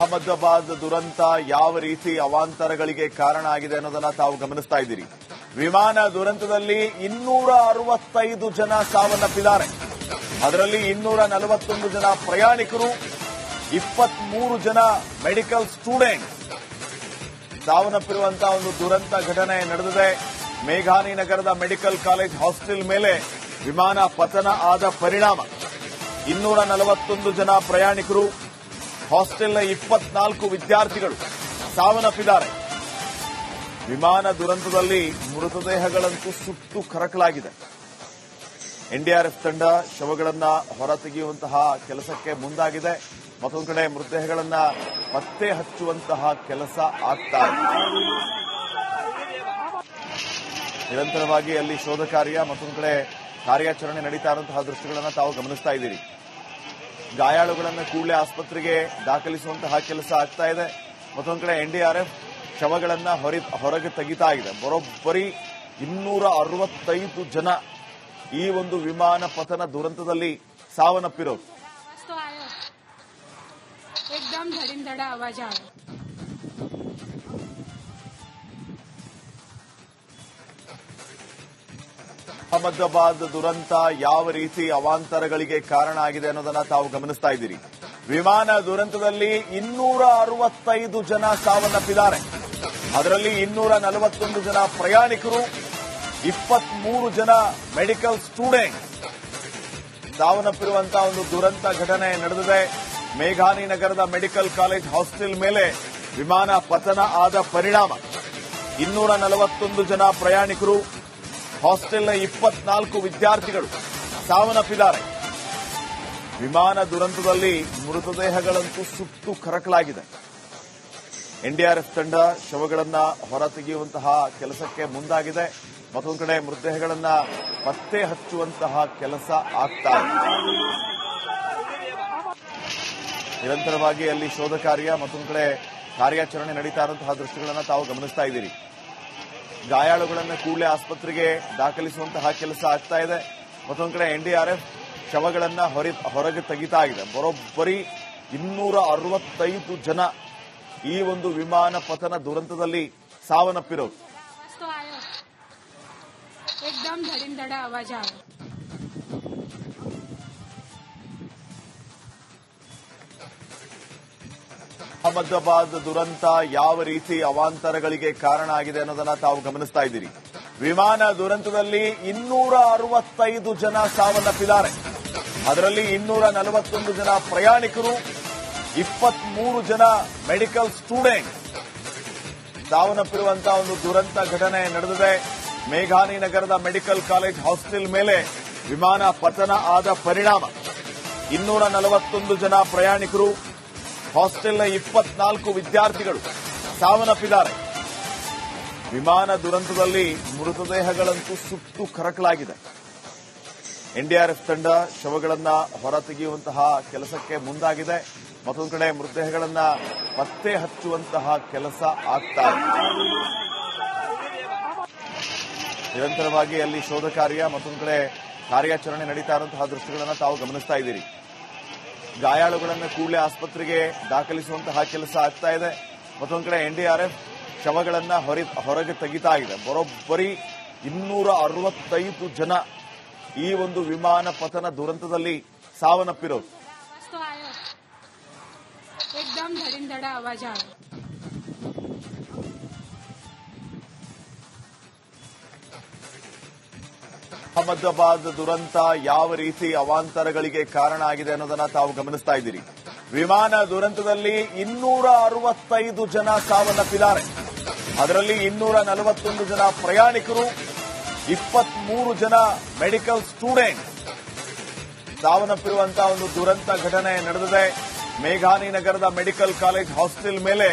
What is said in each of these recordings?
ಅಹಮದಾಬಾದ್ ದುರಂತ ಯಾವ ರೀತಿ ಅವಾಂತರಗಳಿಗೆ ಕಾರಣ ಆಗಿದೆ ಅನ್ನೋದನ್ನ ತಾವು ಗಮನಿಸ್ತಾ ಇದ್ದೀರಿ. ವಿಮಾನ ದುರಂತದಲ್ಲಿ 265 ಜನ ಸಾವನ್ನಪ್ಪಿದ್ದಾರೆ. ಅದರಲ್ಲಿ 241 ಜನ ಪ್ರಯಾಣಿಕರು, 23 ಜನ ಮೆಡಿಕಲ್ ಸ್ಟೂಡೆಂಟ್ ಸಾವನ್ನಪ್ಪಿರುವಂತಹ ಒಂದು ದುರಂತ ಘಟನೆ ನಡೆದಿದೆ. ಮೇಘಾನಿ ನಗರದ ಮೆಡಿಕಲ್ ಕಾಲೇಜ್ ಹಾಸ್ಟೆಲ್ ಮೇಲೆ ವಿಮಾನ ಪತನ ಆದ ಪರಿಣಾಮ 241 ಜನ ಪ್ರಯಾಣಿಕರು, ಹಾಸ್ಟೆಲ್ನ 24 ವಿದ್ಯಾರ್ಥಿಗಳು ಸಾವನ್ನಪ್ಪಿದ್ದಾರೆ. ವಿಮಾನ ದುರಂತದಲ್ಲಿ ಮೃತದೇಹಗಳಂತೂ ಸುಟ್ಟು ಕರಕಲಾಗಿದೆ. ಎನ್ಡಿಆರ್ಎಫ್ ತಂಡ ಶವಗಳನ್ನು ಹೊರತೆಗೆಯುವಂತಹ ಕೆಲಸಕ್ಕೆ ಮುಂದಾಗಿದೆ. ಮತ್ತೊಂದು ಕಡೆ ಮೃತದೇಹಗಳನ್ನು ಪತ್ತೆ ಹಚ್ಚುವಂತಹ ಕೆಲಸ ಆಗ್ತಾ ಇದೆ. ನಿರಂತರವಾಗಿ ಅಲ್ಲಿ ಶೋಧ ಕಾರ್ಯ, ಮತ್ತೊಂದು ಕಡೆ ಕಾರ್ಯಾಚರಣೆ ನಡೀತಾ ಇರುವಂತಹ ದೃಶ್ಯಗಳನ್ನು ತಾವು ಗಮನಿಸ್ತಾ ಇದ್ದೀರಿ. ಗಾಯಾಳುಗಳನ್ನು ಕೂಡಲೇ ಆಸ್ಪತ್ರೆಗೆ ದಾಖಲಿಸುವಂತಹ ಕೆಲಸ ಆಗ್ತಾ ಇದೆ. ಮತ್ತೊಂದು ಕಡೆ ಎನ್ಡಿಆರ್ಎಫ್ ಶವಗಳನ್ನು ಹೊರಗೆ ತೆಗಿತಾ ಇದೆ. ಬರೋಬ್ಬರಿ 265 ಜನ ಈ ಒಂದು ವಿಮಾನ ಪತನ ದುರಂತದಲ್ಲಿ ಸಾವನ್ನಪ್ಪಿರೋದು. एकदम धड़ीमधड़ा आवाज आ रहा है. ಅಹಮದಾಬಾದ್ ದುರಂತ ಯಾವ ರೀತಿ ಅವಾಂತರಗಳಿಗೆ ಕಾರಣ ಆಗಿದೆ ಅನ್ನೋದನ್ನ ತಾವು ಗಮನಿಸ್ತಾ ಇದ್ದೀರಿ. ವಿಮಾನ ದುರಂತದಲ್ಲಿ 265 ಜನ ಸಾವನ್ನಪ್ಪಿದ್ದಾರೆ. ಅದರಲ್ಲಿ 241 ಜನ ಪ್ರಯಾಣಿಕರು, 23 ಜನ ಮೆಡಿಕಲ್ ಸ್ಟೂಡೆಂಟ್ ಸಾವನ್ನಪ್ಪಿರುವಂತಹ ಒಂದು ದುರಂತ ಘಟನೆ ನಡೆದಿದೆ. ಮೇಘಾನಿ ನಗರದ ಮೆಡಿಕಲ್ ಕಾಲೇಜ್ ಹಾಸ್ಟೆಲ್ ಮೇಲೆ ವಿಮಾನ ಪತನ ಆದ ಪರಿಣಾಮ 241 ಜನ ಪ್ರಯಾಣಿಕರು, ಹಾಸ್ಟೆಲ್ನ 24 ವಿದ್ಯಾರ್ಥಿಗಳು ಸಾವನ್ನಪ್ಪಿದ್ದಾರೆ. ವಿಮಾನ ದುರಂತದಲ್ಲಿ ಮೃತದೇಹಗಳಂತೂ ಸುಟ್ಟು ಕರಕಲಾಗಿದೆ. ಎನ್ಡಿಆರ್ಎಫ್ ತಂಡ ಶವಗಳನ್ನು ಹೊರತೆಗೆಯುವಂತಹ ಕೆಲಸಕ್ಕೆ ಮುಂದಾಗಿದೆ. ಮತ್ತೊಂದು ಕಡೆ ಮೃತದೇಹಗಳನ್ನು ಪತ್ತೆ ಹಚ್ಚುವಂತಹ ಕೆಲಸ ಆಗ್ತಾ ಇದೆ. ನಿರಂತರವಾಗಿ ಅಲ್ಲಿ ಶೋಧ ಕಾರ್ಯ, ಮತ್ತೊಂದು ಕಡೆ ಕಾರ್ಯಾಚರಣೆ ನಡೀತಾ ಇರುವಂತಹ ದೃಶ್ಯಗಳನ್ನು ತಾವು ಗಮನಿಸ್ತಾ ಇದ್ದೀರಿ. ಗಾಯಾಳುಗಳನ್ನು ಕೂಡಲೇ ಆಸ್ಪತ್ರೆಗೆ ದಾಖಲಿಸುವಂತಹ ಕೆಲಸ ಆಗ್ತಾ ಇದೆ. ಮತ್ತೊಂದು ಕಡೆ ಎನ್ಡಿಆರ್ಎಫ್ ಶವಗಳನ್ನು ಹೊರಗೆ ತೆಗಿತಾ ಇದೆ. ಬರೋಬ್ಬರಿ 265 ಜನ ಈ ಒಂದು ವಿಮಾನ ಪತನ ದುರಂತದಲ್ಲಿ ಸಾವನ್ನಪ್ಪಿರೋದು. एकदम धड़ीमधड़ा आवाज आ रहा है. ಅಹಮದಾಬಾದ್ ದುರಂತ ಯಾವ ರೀತಿ ಅವಾಂತರಗಳಿಗೆ ಕಾರಣ ಆಗಿದೆ ಅನ್ನೋದನ್ನ ತಾವು ಗಮನಿಸ್ತಾ ಇದ್ದೀರಿ. ವಿಮಾನ ದುರಂತದಲ್ಲಿ 265 ಜನ ಸಾವನ್ನಪ್ಪಿದ್ದಾರೆ. ಅದರಲ್ಲಿ 241 ಜನ ಪ್ರಯಾಣಿಕರು, 23 ಜನ ಮೆಡಿಕಲ್ ಸ್ಟೂಡೆಂಟ್ ಸಾವನ್ನಪ್ಪಿರುವಂತಹ ಒಂದು ದುರಂತ ಘಟನೆ ನಡೆದಿದೆ. ಮೇಘಾನಿ ನಗರದ ಮೆಡಿಕಲ್ ಕಾಲೇಜ್ ಹಾಸ್ಟೆಲ್ ಮೇಲೆ ವಿಮಾನ ಪತನ ಆದ ಪರಿಣಾಮ 241 ಜನ ಪ್ರಯಾಣಿಕರು, ಹಾಸ್ಟೆಲ್ನ 24 ವಿದ್ಯಾರ್ಥಿಗಳು ಸಾವನ್ನಪ್ಪಿದ್ದಾರೆ. ವಿಮಾನ ದುರಂತದಲ್ಲಿ ಮೃತದೇಹಗಳಂತೂ ಸುಟ್ಟು ಕರಕಲಾಗಿದೆ. ಎನ್ಡಿಆರ್ಎಫ್ ತಂಡ ಶವಗಳನ್ನು ಹೊರತೆಗೆಯುವಂತಹ ಕೆಲಸಕ್ಕೆ ಮುಂದಾಗಿದೆ. ಮತ್ತೊಂದು ಕಡೆ ಮೃತದೇಹಗಳನ್ನು ಪತ್ತೆ ಹಚ್ಚುವಂತಹ ಕೆಲಸ ಆಗ್ತಾ ಇದೆ. ನಿರಂತರವಾಗಿ ಅಲ್ಲಿ ಶೋಧ ಕಾರ್ಯ, ಮತ್ತೊಂದು ಕಡೆ ಕಾರ್ಯಾಚರಣೆ ನಡೀತಾ ಇರುವಂತಹ ದೃಶ್ಯಗಳನ್ನು ತಾವು ಗಮನಿಸ್ತಾ ಇದ್ದೀರಿ. ಗಾಯಾಳುಗಳನ್ನು ಕೂಡಲೇ ಆಸ್ಪತ್ರೆಗೆ ದಾಖಲಿಸುವಂತಹ ಕೆಲಸ ಆಗ್ತಾ ಇದೆ. ಮತ್ತೊಂದು ಕಡೆ ಎನ್ಡಿಆರ್ಎಫ್ ಶವಗಳನ್ನು ಹೊರಗೆ ತೆಗಿತಾ ಇದೆ. ಬರೋಬ್ಬರಿ 265 ಜನ ಈ ಒಂದು ವಿಮಾನ ಪತನ ದುರಂತದಲ್ಲಿ ಸಾವನ್ನಪ್ಪಿರೋದು. एकदम धड़ीमधड़ा आवाज आ रहा है. ಅಹಮದಾಬಾದ್ ದುರಂತ ಯಾವ ರೀತಿ ಅವಾಂತರಗಳಿಗೆ ಕಾರಣ ಆಗಿದೆ ಅನ್ನೋದನ್ನ ತಾವು ಗಮನಿಸ್ತಾ ಇದ್ದೀರಿ. ವಿಮಾನ ದುರಂತದಲ್ಲಿ 265 ಜನ ಸಾವನ್ನಪ್ಪಿದ್ದಾರೆ. ಅದರಲ್ಲಿ 241 ಜನ ಪ್ರಯಾಣಿಕರು, 23 ಜನ ಮೆಡಿಕಲ್ ಸ್ಟೂಡೆಂಟ್ ಸಾವನ್ನಪ್ಪಿರುವಂತಹ ಒಂದು ದುರಂತ ಘಟನೆ ನಡೆದಿದೆ. ಮೇಘಾನಿ ನಗರದ ಮೆಡಿಕಲ್ ಕಾಲೇಜ್ ಹಾಸ್ಟೆಲ್ ಮೇಲೆ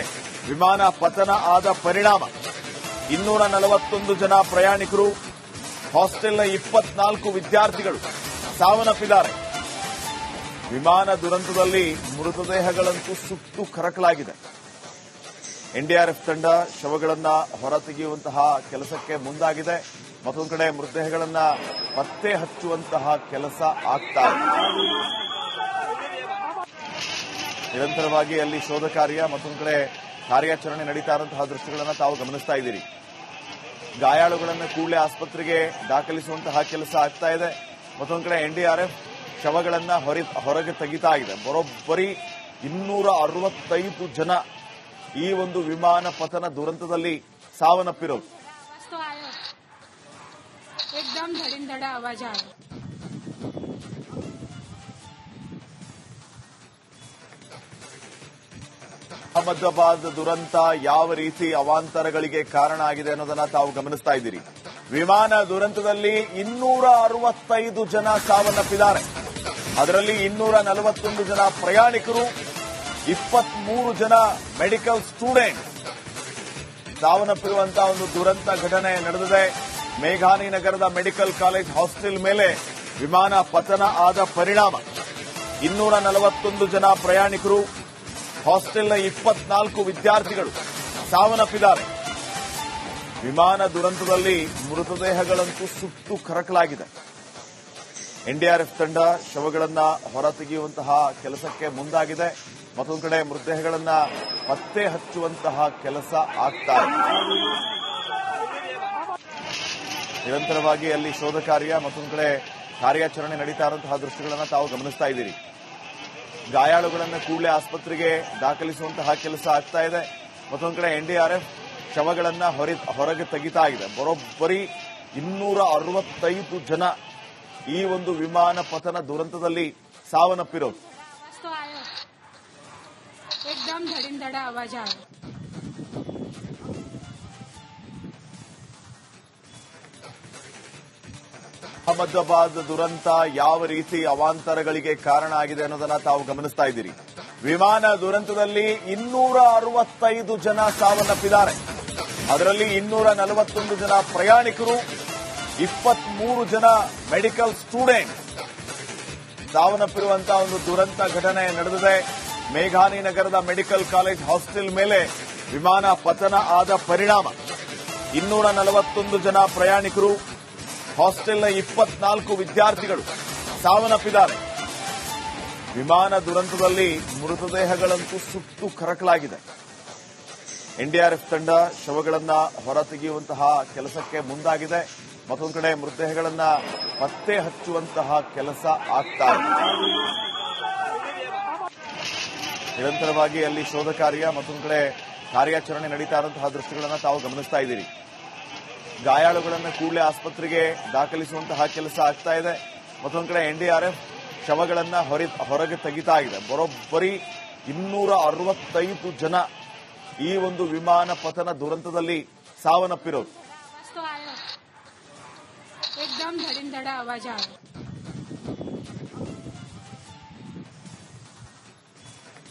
ವಿಮಾನ ಪತನ ಆದ ಪರಿಣಾಮ 241 ಜನ ಪ್ರಯಾಣಿಕರು, ಹಾಸ್ಟೆಲ್ನ 24 ವಿದ್ಯಾರ್ಥಿಗಳು ಸಾವನ್ನಪ್ಪಿದ್ದಾರೆ. ವಿಮಾನ ದುರಂತದಲ್ಲಿ ಮೃತದೇಹಗಳಂತೂ ಸುಟ್ಟು ಕರಕಲಾಗಿದೆ. ಎನ್ಡಿಆರ್ಎಫ್ ತಂಡ ಶವಗಳನ್ನು ಹೊರತೆಗೆಯುವಂತಹ ಕೆಲಸಕ್ಕೆ ಮುಂದಾಗಿದೆ. ಮತ್ತೊಂದು ಕಡೆ ಮೃತದೇಹಗಳನ್ನು ಪತ್ತೆ ಹಚ್ಚುವಂತಹ ಕೆಲಸ ಆಗ್ತಾ ಇದೆ. ನಿರಂತರವಾಗಿ ಅಲ್ಲಿ ಶೋಧ ಕಾರ್ಯ ಮತ್ತೊಂದು ಕಡೆ ಕಾರ್ಯಾಚರಣೆ ನಡೀತಾ ಇರುವಂತಹ ದೃಶ್ಯಗಳನ್ನು ತಾವು ಗಮನಿಸ್ತಾ ಇದ್ದೀರಿ. ಗಾಯಾಳುಗಳನ್ನು ಕೂಡಲೇ ಆಸ್ಪತ್ರೆಗೆ ದಾಖಲಿಸುವಂತಹ ಕೆಲಸ ಆಗ್ತಾ ಇದೆ. ಮತ್ತೊಂದು ಕಡೆ ಎನ್ಡಿಆರ್ಎಫ್ ಶವಗಳನ್ನ ಹೊರಗೆ ತೆಗಿತಾ ಇದೆ. ಬರೋಬ್ಬರಿ 265 ಜನ ಈ ಒಂದು ವಿಮಾನ ಪತನ ದುರಂತದಲ್ಲಿ ಸಾವನ್ನಪ್ಪಿರೋದು. एकदम धड़िंधड़ा आवाज आ रहा ಅಹಮದಾಬಾದ್ ದುರಂತ ಯಾವ ರೀತಿ ಅವಾಂತರಗಳಿಗೆ ಕಾರಣ ಆಗಿದೆ ಅನ್ನೋದನ್ನ ತಾವು ಗಮನಿಸ್ತಾ ಇದ್ದೀರಿ. ವಿಮಾನ ದುರಂತದಲ್ಲಿ 265 ಜನ ಸಾವನ್ನಪ್ಪಿದ್ದಾರೆ. ಅದರಲ್ಲಿ 241 ಜನ ಪ್ರಯಾಣಿಕರು, 23 ಜನ ಮೆಡಿಕಲ್ ಸ್ಟೂಡೆಂಟ್ ಸಾವನ್ನಪ್ಪಿರುವಂತಹ ಒಂದು ದುರಂತ ಘಟನೆ ನಡೆದಿದೆ. ಮೇಘಾನಿ ನಗರದ ಮೆಡಿಕಲ್ ಕಾಲೇಜ್ ಹಾಸ್ಟೆಲ್ ಮೇಲೆ ವಿಮಾನ ಪತನ ಆದ ಪರಿಣಾಮ 241 ಜನ ಪ್ರಯಾಣಿಕರು, ಹಾಸ್ಟೆಲ್ನ 24 ವಿದ್ಯಾರ್ಥಿಗಳು ಸಾವನ್ನಪ್ಪಿದ್ದಾರೆ. ವಿಮಾನ ದುರಂತದಲ್ಲಿ ಮೃತದೇಹಗಳಂತೂ ಸುಟ್ಟು ಕರಕಲಾಗಿದೆ. ಎನ್ಡಿಆರ್ಎಫ್ ತಂಡ ಶವಗಳನ್ನ ಹೊರತೆಗೆಯುವಂತಹ ಕೆಲಸಕ್ಕೆ ಮುಂದಾಗಿದೆ. ಮತ್ತೊಂದು ಕಡೆ ಮೃತದೇಹಗಳನ್ನ ಪತ್ತೆ ಹಚ್ಚುವಂತಹ ಕೆಲಸ ಆಗ್ತಾ ಇದೆ. ನಿರಂತರವಾಗಿ ಅಲ್ಲಿ ಶೋಧ ಕಾರ್ಯ ಮತ್ತೊಂದು ಕಡೆ ಕಾರ್ಯಾಚರಣೆ ನಡೀತಾ ಇರುವಂತಹ ದೃಶ್ಯಗಳನ್ನು ತಾವು ಗಮನಿಸ್ತಾ ಇದ್ದೀರಿ. ಗಾಯಾಳುಗಳನ್ನು ಕೂಡಲೇ ಆಸ್ಪತ್ರೆಗೆ ದಾಖಲಿಸುವಂತಹ ಕೆಲಸ ಆಗ್ತಾ ಇದೆ. ಮತ್ತೊಂದು ಕಡೆ ಎನ್ಡಿಆರ್ಎಫ್ ಶವಗಳನ್ನ ಹೊರಗೆ ತೆಗಿತಾ ಇದೆ. ಬರೋಬ್ಬರಿ 265 ಜನ ಈ ಒಂದು ವಿಮಾನ ಪತನ ದುರಂತದಲ್ಲಿ ಸಾವನ್ನಪ್ಪಿರೋದು. एकदम धड़िंधड़ा आवाज आ रहा ಅಹಮದಾಬಾದ್ ದುರಂತ ಯಾವ ರೀತಿ ಅವಾಂತರಗಳಿಗೆ ಕಾರಣ ಆಗಿದೆ ಅನ್ನೋದನ್ನ ತಾವು ಗಮನಿಸ್ತಾ ಇದ್ದೀರಿ. ವಿಮಾನ ದುರಂತದಲ್ಲಿ 265 ಜನ ಸಾವನ್ನಪ್ಪಿದ್ದಾರೆ. ಅದರಲ್ಲಿ 241 ಜನ ಪ್ರಯಾಣಿಕರು, 23 ಜನ ಮೆಡಿಕಲ್ ಸ್ಟೂಡೆಂಟ್ ಸಾವನ್ನಪ್ಪಿರುವಂತಹ ಒಂದು ದುರಂತ ಘಟನೆ ನಡೆದಿದೆ. ಮೇಘಾನಿ ನಗರದ ಮೆಡಿಕಲ್ ಕಾಲೇಜ್ ಹಾಸ್ಟೆಲ್ ಮೇಲೆ ವಿಮಾನ ಪತನ ಆದ ಪರಿಣಾಮ 241 ಜನ ಪ್ರಯಾಣಿಕರು, ಹಾಸ್ಟೆಲ್ನ 24 ವಿದ್ಯಾರ್ಥಿಗಳು ಸಾವನ್ನಪ್ಪಿದ್ದಾರೆ. ವಿಮಾನ ದುರಂತದಲ್ಲಿ ಮೃತದೇಹಗಳಂತೂ ಸುಟ್ಟು ಕರಕಲಾಗಿದೆ. ಎನ್ಡಿಆರ್ಎಫ್ ತಂಡ ಶವಗಳನ್ನ ಹೊರತೆಗೆಯುವಂತಹ ಕೆಲಸಕ್ಕೆ ಮುಂದಾಗಿದೆ. ಮತ್ತೊಂದು ಕಡೆ ಮೃತದೇಹಗಳನ್ನ ಪತ್ತೆ ಹಚ್ಚುವಂತಹ ಕೆಲಸ ಆಗ್ತಾ ಇದೆ. ನಿರಂತರವಾಗಿ ಅಲ್ಲಿ ಶೋಧ ಕಾರ್ಯ ಮತ್ತೊಂದು ಕಡೆ ಕಾರ್ಯಾಚರಣೆ ನಡೀತಾ ಇರುವಂತಹ ದೃಶ್ಯಗಳನ್ನು ತಾವು ಗಮನಿಸ್ತಾ ಇದ್ದೀರಿ. ಗಾಯಾಳುಗಳನ್ನು ಕೂಡಲೇ ಆಸ್ಪತ್ರೆಗೆ ದಾಖಲಿಸುವಂತಹ ಕೆಲಸ ಆಗ್ತಾ ಇದೆ. ಮತ್ತೊಂದು ಕಡೆ ಎನ್ಡಿಆರ್ಎಫ್ ಶವಗಳನ್ನ ಹೊರಗೆ ತೆಗಿತಾ ಇದೆ. ಬರೋಬ್ಬರಿ 265 ಜನ ಈ ಒಂದು ವಿಮಾನ ಪತನ ದುರಂತದಲ್ಲಿ ಸಾವನ್ನಪ್ಪಿರೋದು. एकदम धड़िंधड़ा आवाज आ रहा